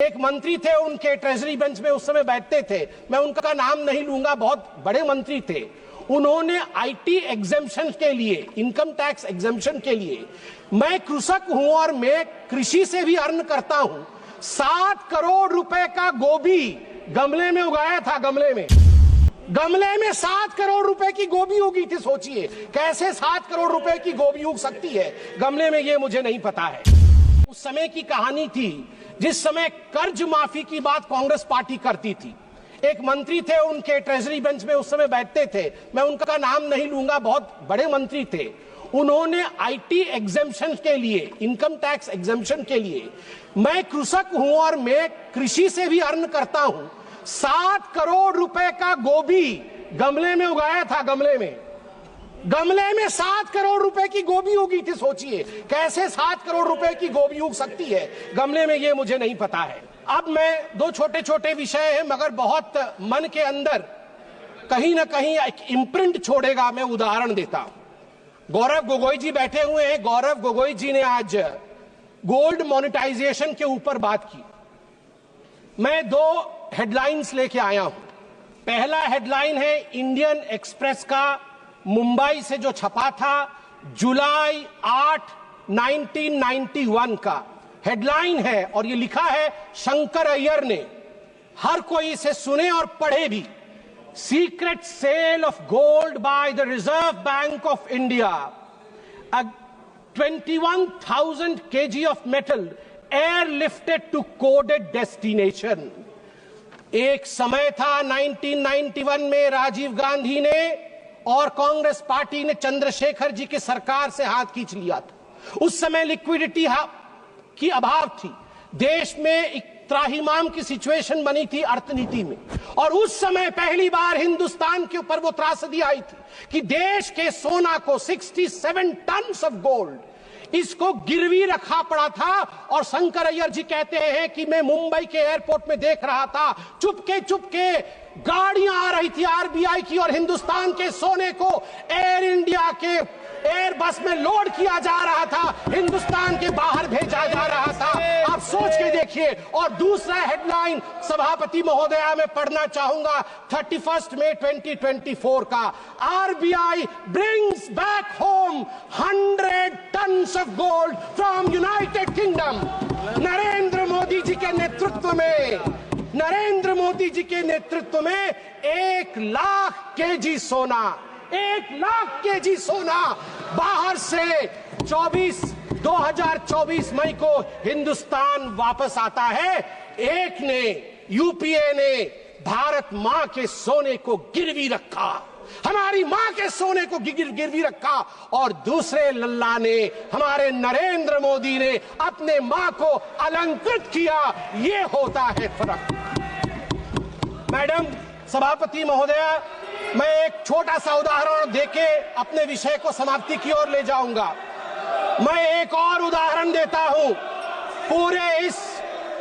एक मंत्री थे, उनके ट्रेजरी बेंच में उस समय बैठते थे, मैं उनका नाम नहीं लूंगा, बहुत बड़े मंत्री थे। उन्होंने आईटी एग्जेम्पशन के लिए, इनकम टैक्स एग्जेम्पशन के लिए, मैं कृषक हूं और मैं कृषि से भी अर्न करता हूं, 7 करोड़ रुपए का गोभी गमले में उगाया था। गमले में 7 करोड़ रुपए की गोभी उगी थी। सोचिए कैसे 7 करोड़ रुपए की गोभी उग सकती है गमले में, ये मुझे नहीं पता है। उस समय की कहानी थी जिस समय कर्ज माफी की बात कांग्रेस पार्टी करती थी। एक मंत्री थे, उनके ट्रेजरी बेंच में उस समय बैठते थे, मैं उनका नाम नहीं लूंगा, बहुत बड़े मंत्री थे। उन्होंने आईटी एग्जेम्पशन के लिए, इनकम टैक्स एग्जेम्पशन के लिए, मैं कृषक हूं और मैं कृषि से भी अर्न करता हूं, 7 करोड़ रुपए का गोभी गमले में उगाया था। गमले में 7 करोड़ रुपए की गोभी उगी थी। सोचिए कैसे 7 करोड़ रुपए की गोभी उग सकती है गमले में, ये मुझे नहीं पता है। अब मैं 2 छोटे छोटे विषय हैं, मगर बहुत मन के अंदर कहीं ना कहीं एक इम्प्रिंट छोड़ेगा। मैं उदाहरण देता हूं। गौरव गोगोई जी बैठे हुए हैं। गौरव गोगोई जी ने आज गोल्ड मोनेटाइजेशन के ऊपर बात की। मैं 2 हेडलाइंस लेके आया हूं। पहला हेडलाइन है इंडियन एक्सप्रेस का, मुंबई से जो छपा था, जुलाई 8, 1991 का हेडलाइन है, और ये लिखा है शंकर अय्यर ने। हर कोई इसे सुने और पढ़े भी। Secret sale of gold by the Reserve Bank of India, 21,000 kg of metal airlifted to coded destination. एक समय था 1991 में राजीव गांधी ने और कांग्रेस पार्टी ने चंद्रशेखर जी की सरकार से हाथ खींच लिया था। उस समय लिक्विडिटी की अभाव थी, देश में एक त्राहिमाम की सिचुएशन बनी थी अर्थनीति में, और उस समय पहली बार हिंदुस्तान के ऊपर वो त्रासदी आई थी कि देश के सोना को 67 टन ऑफ गोल्ड, इसको गिरवी रखा पड़ा था। और शंकर अय्यर जी कहते हैं कि मैं मुंबई के एयरपोर्ट में देख रहा था, चुपके गाड़ियां आ रही थी आरबीआई की, और हिंदुस्तान के सोने को एयर इंडिया के एयर बस में लोड किया जा रहा था, हिंदुस्तान के बाहर भेजा जा रहा था। आप सोच के देखिए। और दूसरा हेडलाइन सभापति महोदया में पढ़ना चाहूंगा, 31 मई 2024 का, RBI brings back home 100 tons of gold from United Kingdom. Narendra Modi ji के नेतृत्व में 1 लाख केजी सोना, 1 लाख केजी सोना बाहर से 2024 मई को हिंदुस्तान वापस आता है। एक ने, यूपीए ने भारत मां के सोने को गिरवी रखा, हमारी मां के सोने को गिरवी रखा, और दूसरे लल्ला ने, हमारे नरेंद्र मोदी ने अपने मां को अलंकृत किया। ये होता है फर्क। मैडम सभापति महोदया, मैं एक छोटा सा उदाहरण देके अपने विषय को समाप्ति की ओर ले जाऊंगा। मैं एक और उदाहरण देता हूं। पूरे इस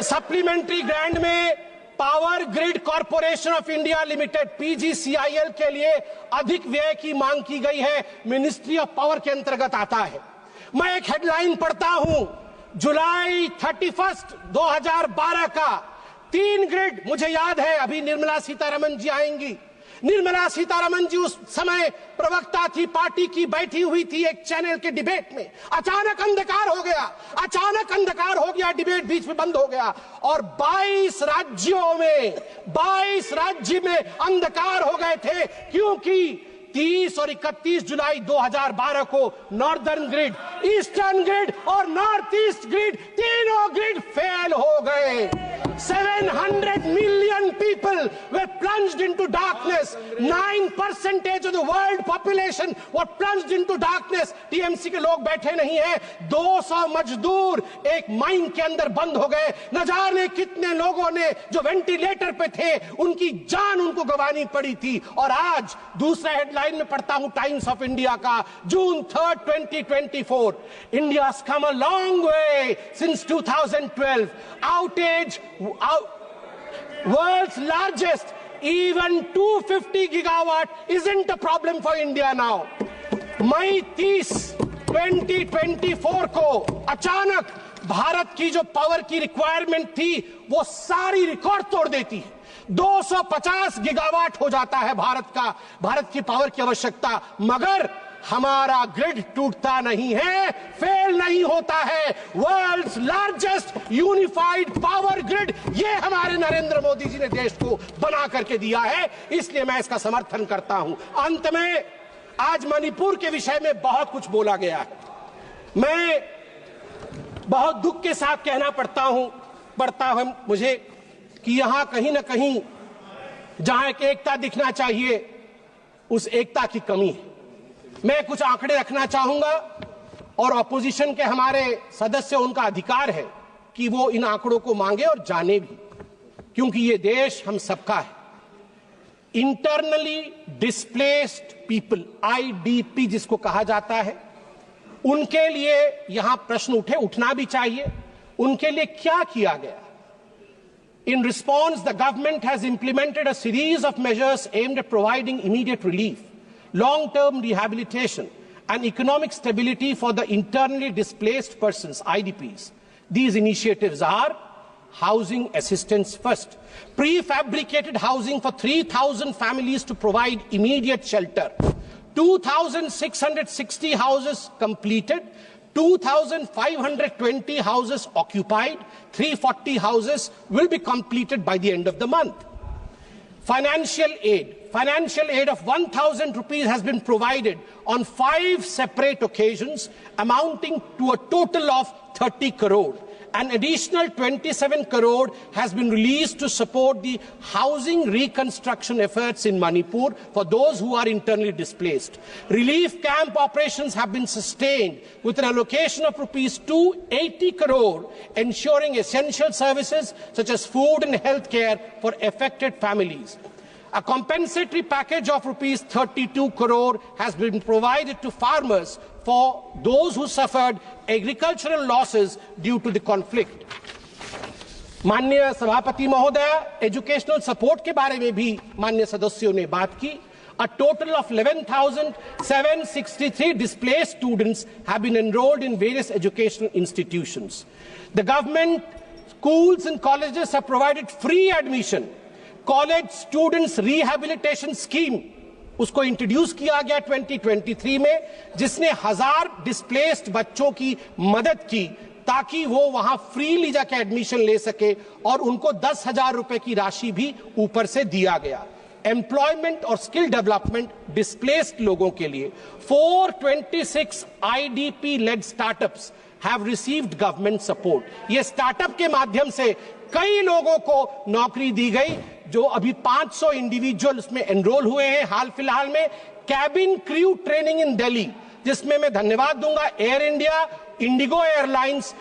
सप्लीमेंट्री ग्रांट में power grid corporation of India limited, PGCIL के लिए अधिक व्यय की मांग की गई है, मिनिस्ट्री ऑफ पावर के अंतर्गत आता है। मैं एक हेडलाइन पढ़ता हूं, जुलाई 31, 2012 का, 3 ग्रिड, मुझे याद है अभी निर्मला सीतारमन जी आएंगी। निर्मला सीतारमन जी उस समय प्रवक्ता थी पार्टी की, बैठी हुई थी एक चैनल के डिबेट में। अचानक अंधकार हो गया, डिबेट बीच में बंद हो गया, और 22 राज्य में अंधकार हो गए थे, क्योंकि 30 और 31 जुलाई 2012 को नॉर्दर्न ग्रिड, ईस्टर्न ग्रिड और नॉर्थ ईस्ट ग्रिड, तीनों ग्रिड फेल हो गए। 700 million people were plunged into darkness. 9% of the world population were plunged into darkness. TMC के लोग बैठे नहीं हैं। 200 मजदूर एक माइन के अंदर बंद हो गए। न जाने कितने लोगों ने जो वेंटिलेटर पे थे, उनकी जान उनको गंवानी पड़ी थी। और आज दूसरा हेडलाइन में पढ़ता हूं टाइम्स ऑफ इंडिया का, जून 3, 2024, India's come a long way since 2012. Outage, world's largest, even 250 gigawatt isn't a problem for India now. मई 30, 2024 को अचानक भारत की जो पावर की रिक्वायरमेंट थी वो सारी रिकॉर्ड तोड़ देती है। 250 गीगावाट हो जाता है भारत की पावर की आवश्यकता, मगर हमारा ग्रिड टूटता नहीं है, फेल नहीं होता है। World's largest unified power grid, ये हमारे नरेंद्र मोदी जी ने देश को बना करके दिया है, इसलिए मैं इसका समर्थन करता हूं। अंत में, आज मणिपुर के विषय में बहुत कुछ बोला गया है। मैं बहुत दुख के साथ कहना पड़ता है मुझे कि यहां कहीं ना कहीं जहां एक एकता दिखना चाहिए, उस एकता की कमी है। मैं कुछ आंकड़े रखना चाहूंगा और ऑपोजिशन के हमारे सदस्य, उनका अधिकार है कि वो इन आंकड़ों को मांगे और जाने भी, क्योंकि ये देश हम सबका है। इंटरनली डिस्प्लेस्ड पीपल, IDP जिसको कहा जाता है, उनके लिए यहां प्रश्न उठना भी चाहिए। उनके लिए क्या किया गया? In response, the government has implemented a series of measures aimed at providing immediate relief, long-term rehabilitation, and economic stability for the internally displaced persons, IDPs. These initiatives are housing assistance first, prefabricated housing for 3,000 families to provide immediate shelter, 2,660 houses completed, 2,520 houses occupied, 340 houses will be completed by the end of the month. Financial aid of 1,000 rupees has been provided on 5 separate occasions, amounting to a total of 30 crore. An additional 27 crore has been released to support the housing reconstruction efforts in Manipur for those who are internally displaced. Relief camp operations have been sustained with an allocation of rupees 280 crore, ensuring essential services such as food and health care for affected families. A compensatory package of rupees 32 crore has been provided to farmers for those who suffered agricultural losses due to the conflict. माननीय सभापति महोदय, educational support के बारे में भी माननीय सदस्यों ने बात की। A total of 11,763 displaced students have been enrolled in various educational institutions. The government, schools and colleges have provided free admission. College students rehabilitation scheme, उसको इंट्रोड्यूस किया गया 2023 में, जिसने 1000 डिस्प्लेस्ड बच्चों की मदद की ताकि वो वहां फ्रीली जाके एडमिशन ले सके, और उनको 10,000 रुपए की राशि भी ऊपर से दिया गया। एम्प्लॉयमेंट और स्किल डेवलपमेंट डिस्प्लेस्ड लोगों के लिए 426 IDP led startups have received government support. ये स्टार्टअप के माध्यम से कई लोगों को नौकरी दी गई, जो अभी 500 इंडिविजुअल उसमें एनरोल हुए हैं हाल फिलहाल में। Cabin crew training in Delhi, जिसमें मैं धन्यवाद दूंगा air India, Indigo airlines,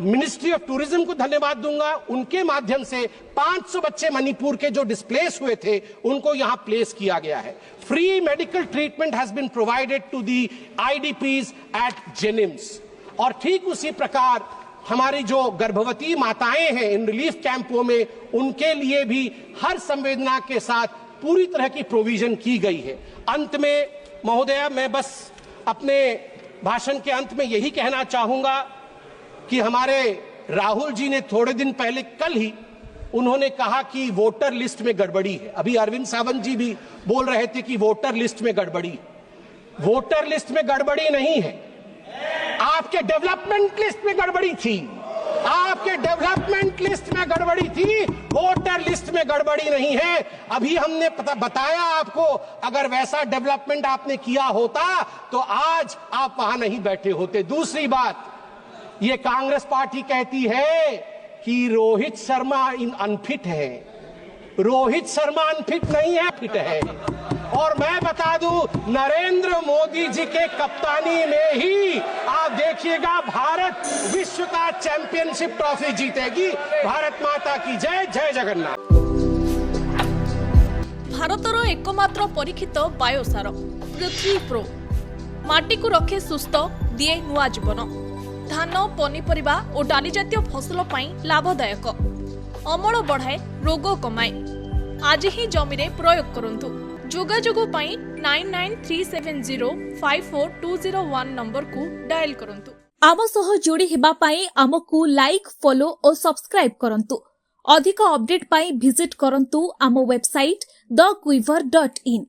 ministry of tourism को धन्यवाद दूंगा। उनके माध्यम से 500 बच्चे मणिपुर के जो डिस्प्लेस हुए थे, उनको यहां प्लेस किया गया है। Free medical treatment has been provided to the IDPs at Jenin's. और ठीक उसी प्रकार हमारी जो गर्भवती माताएं हैं इन रिलीफ कैंपों में, उनके लिए भी हर संवेदना के साथ पूरी तरह की प्रोविजन की गई है। अंत में महोदया, मैं बस अपने भाषण के अंत में यही कहना चाहूंगा कि हमारे राहुल जी ने थोड़े दिन पहले, कल ही उन्होंने कहा कि वोटर लिस्ट में गड़बड़ी है। अभी अरविंद सावंत जी भी बोल रहे थे कि वोटर लिस्ट में गड़बड़ी। वोटर लिस्ट में गड़बड़ी नहीं है, आपके डेवलपमेंट लिस्ट में गड़बड़ी थी। आपके डेवलपमेंट लिस्ट में गड़बड़ी थी, वोटर लिस्ट में गड़बड़ी नहीं है। अभी हमने बताया आपको, अगर वैसा डेवलपमेंट आपने किया होता तो आज आप वहां नहीं बैठे होते। दूसरी बात, ये कांग्रेस पार्टी कहती है कि रोहित शर्मा अनफिट है। रोहित शर्मा अनफिट नहीं है, फिट है। और मैं बता दूं, नरेंद्र मोदी जी के कप्तानी में ही आप देखिएगा भारत विश्व का चैंपियनशिप ट्रॉफी जीतेगी। भारत माता की जय, जय जगन्नाथ। भारतर एकमात्र परीक्षित बायोसार पृथ्वी प्रो माटी को रखे सुस्थ, दिए नुआ जीवन। धान, पनीपरिबा और डाली जातीय फसल पाई लाभदायक, अमल बढ़ाए, रोग कमाए। आज ही जमी रे प्रयोग करंतु। जोगाजोग पाई 9937054201 नंबर को डायल करंतु। आम सह जोड़ी हेबा पाई आमकु लाइक फॉलो और सब्सक्राइब करंतु। अधिक अपडेट पाई विजिट करंतु आम वेबसाइट thequiver.in।